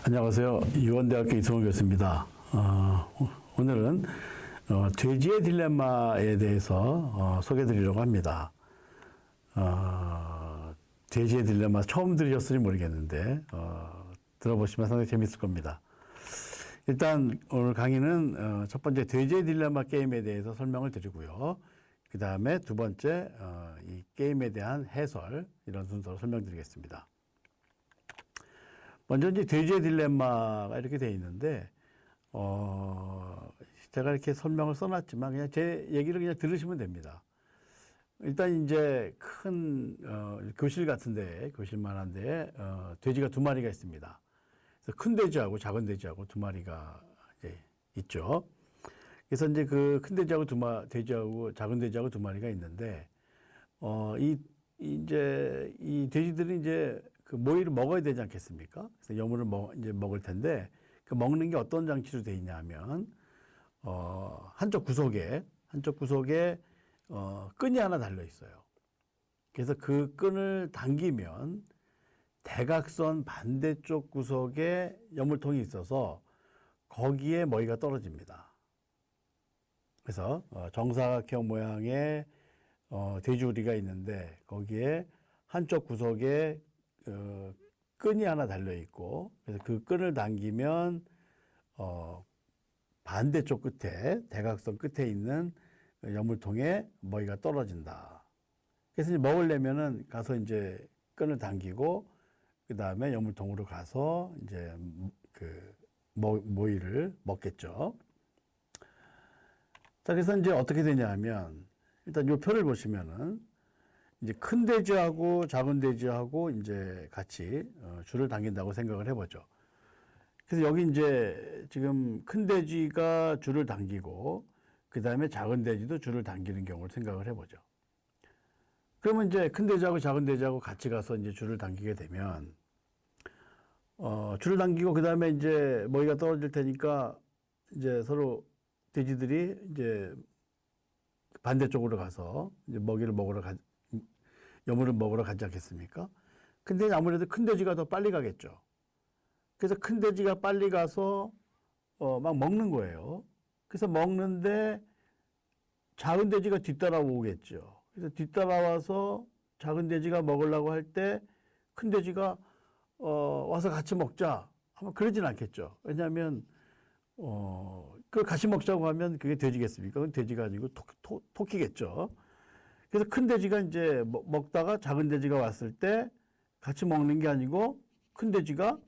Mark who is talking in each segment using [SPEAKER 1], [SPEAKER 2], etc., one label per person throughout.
[SPEAKER 1] 안녕하세요. 유원대학교 이성훈 교수입니다. 오늘은 돼지의 딜레마에 대해서 소개해드리려고 합니다. 돼지의 딜레마 처음 들으셨을지 모르겠는데 들어보시면 상당히 재밌을 겁니다. 일단 오늘 강의는 첫 번째 돼지의 딜레마 게임에 대해서 설명을 드리고요. 그 다음에 두 번째 이 게임에 대한 해설, 이런 순서로 설명드리겠습니다. 먼저 이제 돼지의 딜레마가 이렇게 되어 있는데, 제가 이렇게 설명을 써놨지만 그냥 제 얘기를 그냥 들으시면 됩니다. 일단 이제 큰, 교실 같은데, 교실만한데, 돼지가 두 마리가 있습니다. 그래서 큰 돼지하고 작은 돼지하고 두 마리가 이제 있죠. 그래서 이제 그 큰 돼지하고 돼지하고 작은 돼지하고 두 마리가 있는데, 이제 이 돼지들이 이제 그 모이를 먹어야 되지 않겠습니까? 그래서 여물을 이제 먹을 텐데, 그 먹는 게 어떤 장치로 되어 있냐 하면, 한쪽 구석에, 끈이 하나 달려 있어요. 그래서 그 끈을 당기면 대각선 반대쪽 구석에 여물통이 있어서 거기에 먹이가 떨어집니다. 그래서 정사각형 모양의 돼지우리가 있는데 거기에 한쪽 구석에 끈이 하나 달려 있고, 그래서 그 끈을 당기면 반대쪽 끝에, 대각선 끝에 있는 여물통에 먹이가 떨어진다. 그래서 이제 먹으려면은 가서 이제 끈을 당기고 그 다음에 여물통으로 가서 이제 그 모이를 먹겠죠. 자, 그래서 이제 어떻게 되냐 하면, 일단 요 표를 보시면은 이제 큰 돼지하고 작은 돼지하고 이제 같이 줄을 당긴다고 생각을 해보죠. 그래서 여기 이제 지금 큰 돼지가 줄을 당기고 그 다음에 작은 돼지도 줄을 당기는 경우를 생각을 해보죠. 그러면 이제 큰 돼지하고 작은 돼지하고 같이 가서 이제 줄을 당기게 되면 줄을 당기고 그 다음에 이제 먹이가 떨어질 테니까 이제 서로 돼지들이 이제 반대쪽으로 가서 이제 여물을 먹으러 가지 않겠습니까? 근데 아무래도 큰 돼지가 더 빨리 가겠죠. 그래서 큰 돼지가 빨리 가서 막 먹는 거예요. 그래서 먹는데 작은 돼지가 뒤따라오겠죠. 그래서 뒤따라와서 작은 돼지가 먹으려고 할 때 큰 돼지가 와서 같이 먹자 하면 그러진 않겠죠. 왜냐하면 그걸 같이 먹자고 하면 그게 돼지겠습니까? 그건 돼지가 아니고 토끼겠죠. 그래서 큰 돼지가 이제 먹다가 작은 돼지가 왔을 때 같이 먹는 게 아니고 큰 돼지가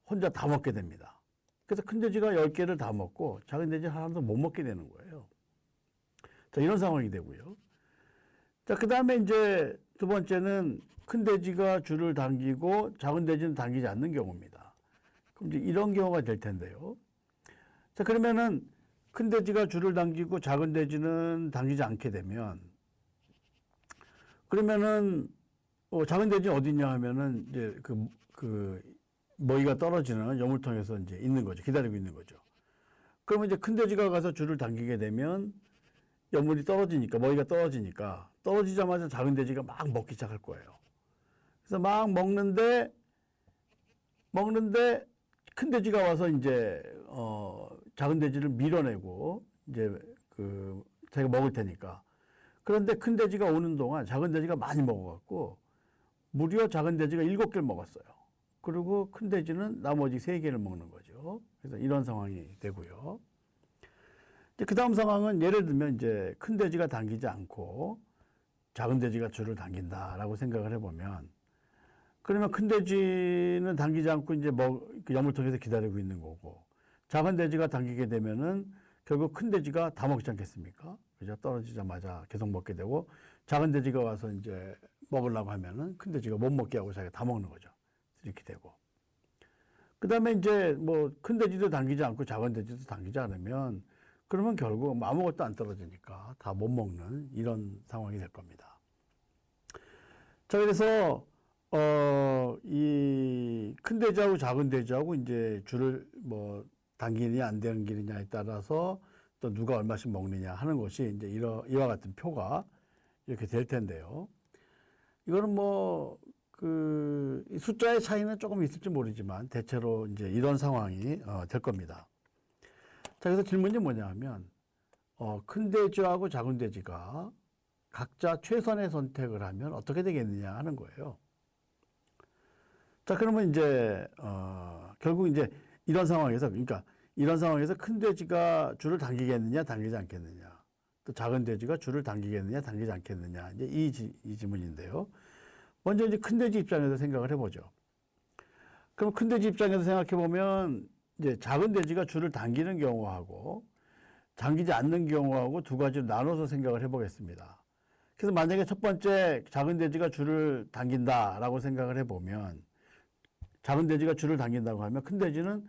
[SPEAKER 1] 혼자 다 먹게 됩니다. 그래서 큰 돼지가 10개를 다 먹고 작은 돼지 하나도 못 먹게 되는 거예요. 자, 이런 상황이 되고요. 자, 그 다음에 이제 두 번째는 큰 돼지가 줄을 당기고 작은 돼지는 당기지 않는 경우입니다. 그럼 이제 이런 경우가 될 텐데요. 자, 그러면은 큰 돼지가 줄을 당기고 작은 돼지는 당기지 않게 되면, 그러면은 작은 돼지는 어디 있냐 하면은 이제 먹이가 떨어지는 여물통에서 이제 있는 거죠. 기다리고 있는 거죠. 그러면 이제 큰 돼지가 가서 줄을 당기게 되면 여물이 떨어지니까, 먹이가 떨어지니까, 떨어지자마자 작은 돼지가 막 먹기 시작할 거예요. 그래서 막 먹는데 큰 돼지가 와서 이제 작은 돼지를 밀어내고 이제 자기가 먹을 테니까. 그런데 큰 돼지가 오는 동안 작은 돼지가 많이 먹어갖고 무려 작은 돼지가 7개를 먹었어요. 그리고 큰 돼지는 나머지 3개를 먹는 거죠. 그래서 이런 상황이 되고요. 그 다음 상황은 예를 들면 이제 큰 돼지가 당기지 않고 작은 돼지가 줄을 당긴다라고 생각을 해보면, 그러면 큰 돼지는 당기지 않고 이제 그 여물통에서 기다리고 있는 거고, 작은 돼지가 당기게 되면은 결국 큰 돼지가 다 먹지 않겠습니까? 그죠? 떨어지자마자 계속 먹게 되고, 작은 돼지가 와서 이제 먹으려고 하면은 큰 돼지가 못 먹게 하고 자기가 다 먹는 거죠. 이렇게 되고. 그 다음에 이제 큰 돼지도 당기지 않고 작은 돼지도 당기지 않으면, 그러면 결국 아무것도 안 떨어지니까 다 못 먹는 이런 상황이 될 겁니다. 자, 그래서 이 큰 돼지하고 작은 돼지하고 이제 줄을 당기느냐 안 당기느냐에 따라서 또 누가 얼마씩 먹느냐 하는 것이 이제 이와 같은 표가 이렇게 될 텐데요. 이거는 이 숫자의 차이는 조금 있을지 모르지만 대체로 이제 이런 상황이 될 겁니다. 자, 그래서 질문이 뭐냐 하면 큰 돼지하고 작은 돼지가 각자 최선의 선택을 하면 어떻게 되겠느냐 하는 거예요. 자, 그러면 이제 결국 이제 이런 상황에서 그러니까 이런 상황에서 큰 돼지가 줄을 당기겠느냐, 당기지 않겠느냐. 또 작은 돼지가 줄을 당기겠느냐, 당기지 않겠느냐. 이제 이 질문인데요. 먼저 이제 큰 돼지 입장에서 생각을 해보죠. 그럼 큰 돼지 입장에서 생각해 보면 이제 작은 돼지가 줄을 당기는 경우하고 당기지 않는 경우하고 두 가지로 나눠서 생각을 해보겠습니다. 그래서 만약에 첫 번째 작은 돼지가 줄을 당긴다라고 생각을 해보면 작은 돼지가 줄을 당긴다고 하면 큰 돼지는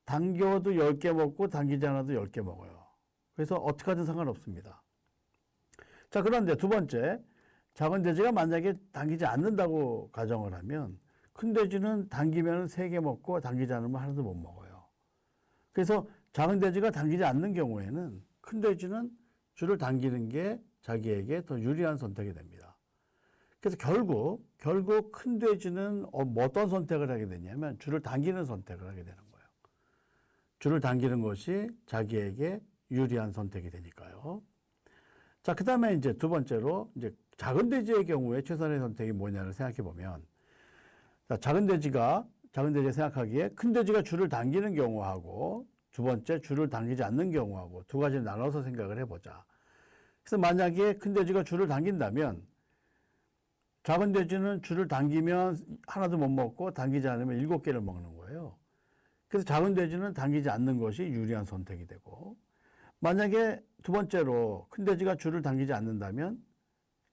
[SPEAKER 1] 당겨도 10개 먹고 당기지 않아도 10개 먹어요. 그래서 어떻게 하든 상관없습니다. 자, 그런데 두 번째, 작은 돼지가 만약에 당기지 않는다고 가정을 하면 큰 돼지는 당기면 3개 먹고 당기지 않으면 하나도 못 먹어요. 그래서 작은 돼지가 당기지 않는 경우에는 큰 돼지는 줄을 당기는 게 자기에게 더 유리한 선택이 됩니다. 그래서 결국 큰 돼지는 어떤 선택을 하게 되냐면 줄을 당기는 선택을 하게 되는 거예요. 줄을 당기는 것이 자기에게 유리한 선택이 되니까요. 자, 그 다음에 이제 두 번째로 이제 작은 돼지의 경우에 최선의 선택이 뭐냐를 생각해 보면, 자, 작은 돼지가 생각하기에 큰 돼지가 줄을 당기는 경우하고 두 번째 줄을 당기지 않는 경우하고 두 가지를 나눠서 생각을 해보자. 그래서 만약에 큰 돼지가 줄을 당긴다면 작은 돼지는 줄을 당기면 하나도 못 먹고 당기지 않으면 7개를 먹는 거예요. 그래서 작은 돼지는 당기지 않는 것이 유리한 선택이 되고, 만약에 두 번째로 큰 돼지가 줄을 당기지 않는다면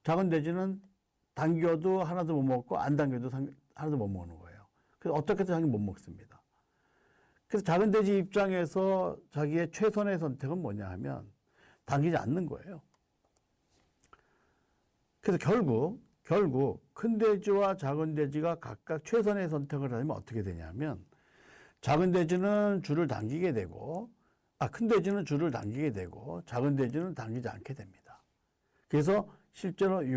[SPEAKER 1] 작은 돼지는 당겨도 하나도 못 먹고 안 당겨도 하나도 못 먹는 거예요. 그래서 어떻게 해서 자기는 못 먹습니다. 그래서 작은 돼지 입장에서 자기의 최선의 선택은 뭐냐 하면 당기지 않는 거예요. 그래서 결국 큰 돼지와 작은 돼지가 각각 최선의 선택을 하면 어떻게 되냐면 작은 돼지는 줄을 당기게 되고 큰 돼지는 줄을 당기게 되고 작은 돼지는 당기지 않게 됩니다. 그래서 실제로 이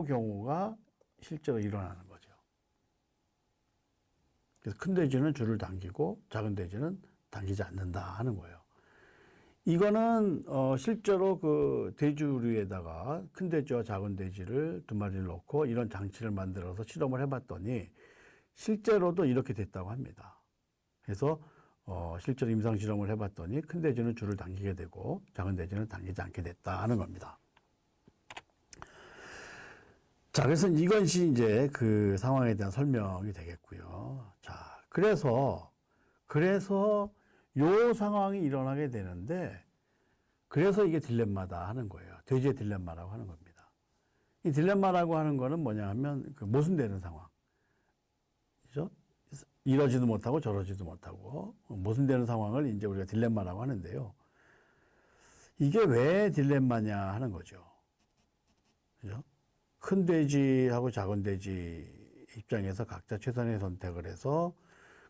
[SPEAKER 1] 경우가 실제로 일어나는 거죠. 그래서 큰 돼지는 줄을 당기고 작은 돼지는 당기지 않는다 하는 거예요. 이거는 실제로 그 돼지우리에다가 큰 돼지와 작은 돼지를 두 마리를 넣고 이런 장치를 만들어서 실험을 해봤더니 실제로도 이렇게 됐다고 합니다. 그래서 실제로 임상 실험을 해봤더니 큰 돼지는 줄을 당기게 되고 작은 돼지는 당기지 않게 됐다 하는 겁니다. 자, 그래서 이것이 이제 그 상황에 대한 설명이 되겠고요. 자, 그래서 요 상황이 일어나게 되는데 그래서 이게 딜레마다 하는 거예요. 돼지의 딜레마라고 하는 겁니다. 이 딜레마라고 하는 거는 뭐냐 하면 그 모순되는 상황. 그죠? 이러지도 못하고 저러지도 못하고 모순되는 상황을 이제 우리가 딜레마라고 하는데요. 이게 왜 딜레마냐 하는 거죠. 그죠? 큰 돼지하고 작은 돼지 입장에서 각자 최선의 선택을 해서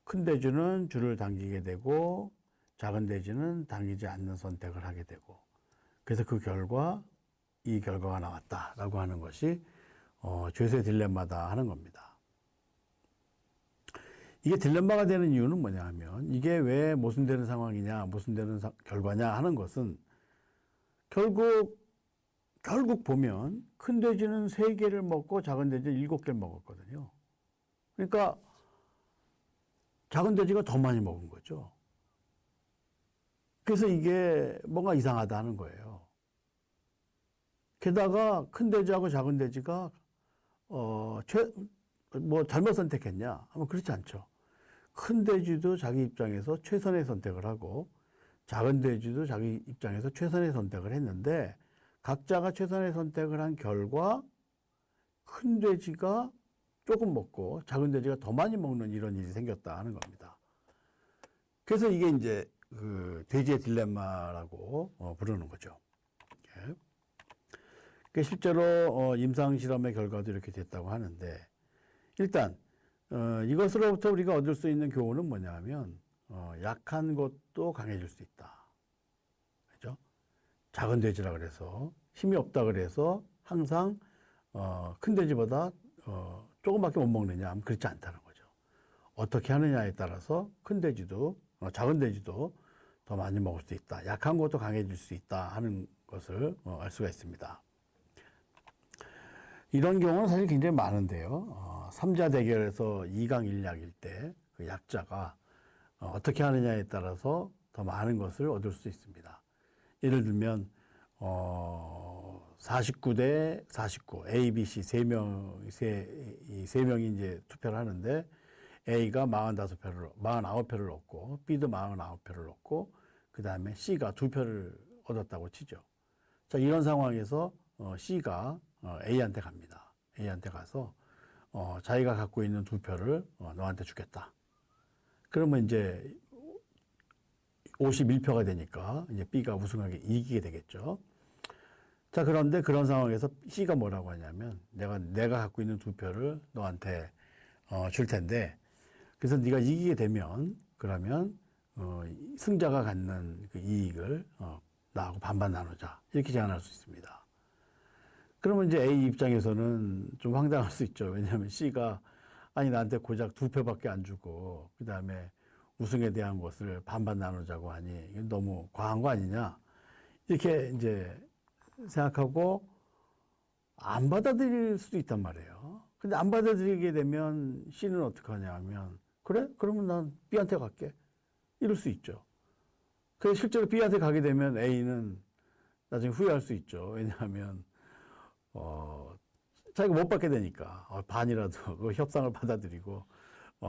[SPEAKER 1] 큰 돼지는 줄을 당기게 되고 작은 돼지는 당기지 않는 선택을 하게 되고 그래서 그 결과 이 결과가 나왔다라고 하는 것이 죄수의 딜레마다 하는 겁니다. 이게 딜레마가 되는 이유는 뭐냐 하면 이게 왜 모순되는 상황이냐 모순되는 결과냐 하는 것은 결국 보면 큰 돼지는 3개를 먹고 작은 돼지는 7개를 먹었거든요. 그러니까 작은 돼지가 더 많이 먹은 거죠. 그래서 이게 뭔가 이상하다는 거예요. 게다가 큰 돼지하고 작은 돼지가 잘못 선택했냐 하면 그렇지 않죠. 큰 돼지도 자기 입장에서 최선의 선택을 하고 작은 돼지도 자기 입장에서 최선의 선택을 했는데 각자가 최선의 선택을 한 결과 큰 돼지가 조금 먹고 작은 돼지가 더 많이 먹는 이런 일이 생겼다 하는 겁니다. 그래서 이게 이제 그 돼지의 딜레마라고 부르는 거죠. 예. 실제로 임상 실험의 결과도 이렇게 됐다고 하는데 일단 이것으로부터 우리가 얻을 수 있는 교훈은 뭐냐면 약한 것도 강해질 수 있다. 그죠? 작은 돼지라 그래서 힘이 없다 그래서 항상 큰 돼지보다 조금밖에 못 먹느냐 하면 그렇지 않다는 거죠. 어떻게 하느냐에 따라서 큰 돼지도 작은 돼지도 더 많이 먹을 수 있다. 약한 것도 강해질 수 있다 하는 것을 알 수가 있습니다. 이런 경우는 사실 굉장히 많은데요. 3자 대결에서 2강 1약일 때 그 약자가 어떻게 하느냐에 따라서 더 많은 것을 얻을 수 있습니다. 예를 들면 49대 49, A, B, C 세 명이 이제 투표를 하는데 A가 49표를 얻고 B도 49표를 얻고 그 다음에 C가 2표를 얻었다고 치죠. 자, 이런 상황에서 C가 A한테 갑니다. A한테 가서 자기가 갖고 있는 2표를 너한테 주겠다. 그러면 이제 51표가 되니까 이제 B가 우승하게 이기게 되겠죠. 자, 그런데 그런 상황에서 C가 뭐라고 하냐면 내가 갖고 있는 2표를 너한테 줄 텐데 그래서 네가 이기게 되면 그러면 승자가 갖는 그 이익을 나하고 반반 나누자 이렇게 제안할 수 있습니다. 그러면 이제 A 입장에서는 좀 황당할 수 있죠. 왜냐하면 C가 아니 나한테 고작 2표밖에 안 주고 그 다음에 우승에 대한 것을 반반 나누자고 하니 이건 너무 과한 거 아니냐 이렇게 이제 생각하고 안 받아들일 수도 있단 말이에요. 근데 안 받아들이게 되면 C는 어떻게 하냐 하면 그래? 그러면 난 B한테 갈게. 이럴 수 있죠. 그래서 실제로 B한테 가게 되면 A는 나중에 후회할 수 있죠. 왜냐하면 자기가 못 받게 되니까 반이라도 그 협상을 받아들이고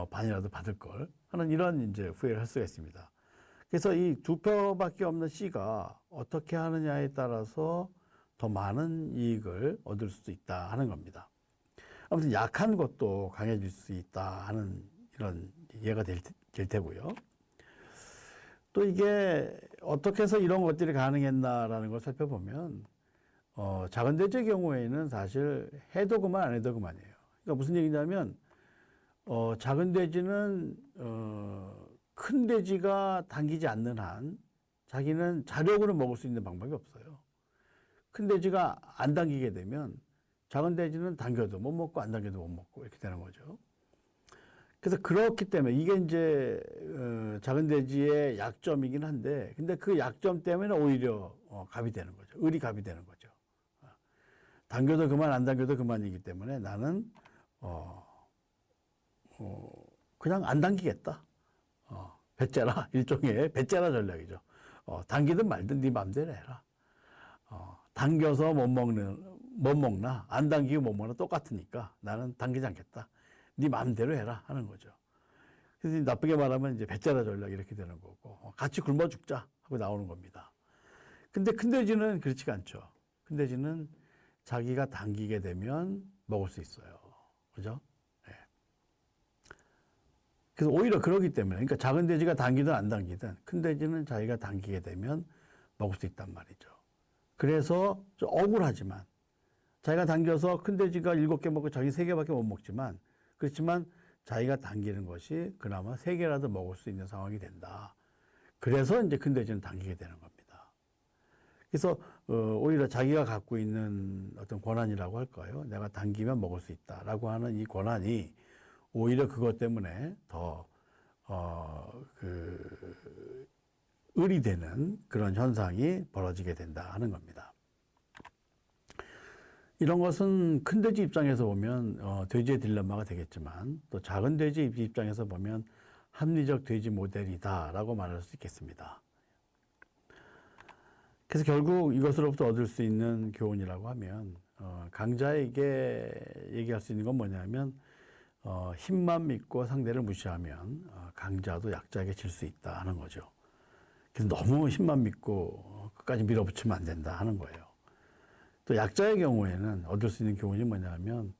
[SPEAKER 1] 반이라도 받을 걸 하는 이런 이제 후회를 할 수가 있습니다. 그래서 이 2표밖에 없는 C가 어떻게 하느냐에 따라서 더 많은 이익을 얻을 수 있다 하는 겁니다. 아무튼 약한 것도 강해질 수 있다 하는 이런 예가 될 테고요. 또 이게 어떻게 해서 이런 것들이 가능했나라는 걸 살펴보면 작은 돼지의 경우에는 사실 해도 그만 안 해도 그만이에요. 그러니까 무슨 얘기냐면 작은 돼지는 큰 돼지가 당기지 않는 한 자기는 자력으로 먹을 수 있는 방법이 없어요. 큰 돼지가 안 당기게 되면 작은 돼지는 당겨도 못 먹고 안 당겨도 못 먹고 이렇게 되는 거죠. 그래서 그렇기 때문에 이게 이제 작은 돼지의 약점이긴 한데 근데 그 약점 때문에 오히려 갑이 되는 거죠. 을이 갑이 되는 거죠. 당겨도 그만 안 당겨도 그만이기 때문에 나는 그냥 안 당기겠다. 배째라 일종의 배째라 전략이죠. 당기든 말든 네 마음대로 해라. 당겨서 못 먹나 안 당기고 못 먹나 똑같으니까 나는 당기지 않겠다. 네 마음대로 해라 하는 거죠. 그래서 나쁘게 말하면 이제 배째라 전략 이렇게 되는 거고 같이 굶어 죽자 하고 나오는 겁니다. 근데 큰 돼지는 그렇지가 않죠. 큰 돼지는 자기가 당기게 되면 먹을 수 있어요. 그죠? 네. 그래서 오히려 그러기 때문에 그러니까 작은 돼지가 당기든 안 당기든 큰 돼지는 자기가 당기게 되면 먹을 수 있단 말이죠. 그래서 좀 억울하지만 자기가 당겨서 큰 돼지가 7개 먹고 자기 3개밖에 못 먹지만 그렇지만 자기가 당기는 것이 그나마 3개라도 먹을 수 있는 상황이 된다. 그래서 이제 큰 돼지는 당기게 되는 겁니다. 그래서 오히려 자기가 갖고 있는 어떤 권한이라고 할까요? 내가 당기면 먹을 수 있다라고 하는 이 권한이 오히려 그것 때문에 더 을이 되는 그런 현상이 벌어지게 된다 하는 겁니다. 이런 것은 큰 돼지 입장에서 보면 돼지의 딜레마가 되겠지만 또 작은 돼지 입장에서 보면 합리적 돼지 모델이다라고 말할 수 있겠습니다. 그래서 결국 이것으로부터 얻을 수 있는 교훈이라고 하면 강자에게 얘기할 수 있는 건 뭐냐면 힘만 믿고 상대를 무시하면 강자도 약자에게 질 수 있다 하는 거죠. 그래서 너무 힘만 믿고 끝까지 밀어붙이면 안 된다 하는 거예요. 또 약자의 경우에는 얻을 수 있는 교훈이 뭐냐면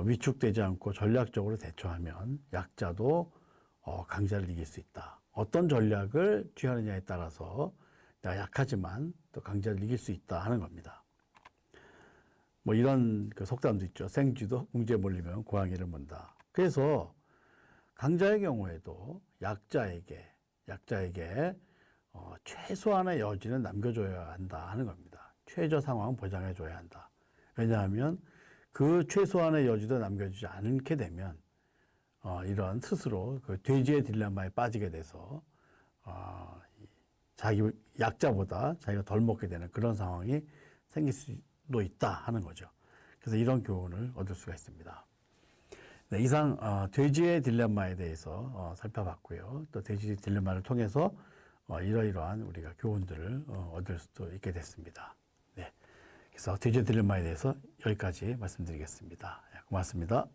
[SPEAKER 1] 위축되지 않고 전략적으로 대처하면 약자도 강자를 이길 수 있다. 어떤 전략을 취하느냐에 따라서 내가 약하지만 또 강자를 이길 수 있다 하는 겁니다. 뭐 이런 그 속담도 있죠. 생쥐도 궁지에 몰리면 고양이를 문다. 그래서 강자의 경우에도 약자에게 최소한의 여지는 남겨줘야 한다 하는 겁니다. 최저 상황은 보장해줘야 한다. 왜냐하면 그 최소한의 여지도 남겨주지 않게 되면 이런 스스로 그 돼지의 딜레마에 빠지게 돼서 자기 약자보다 자기가 덜 먹게 되는 그런 상황이 생길 수도 있다 하는 거죠. 그래서 이런 교훈을 얻을 수가 있습니다. 네, 이상 돼지의 딜레마에 대해서 살펴봤고요. 또 돼지 딜레마를 통해서 이러이러한 우리가 교훈들을 얻을 수도 있게 됐습니다. 네, 그래서 돼지 딜레마에 대해서 여기까지 말씀드리겠습니다. 고맙습니다.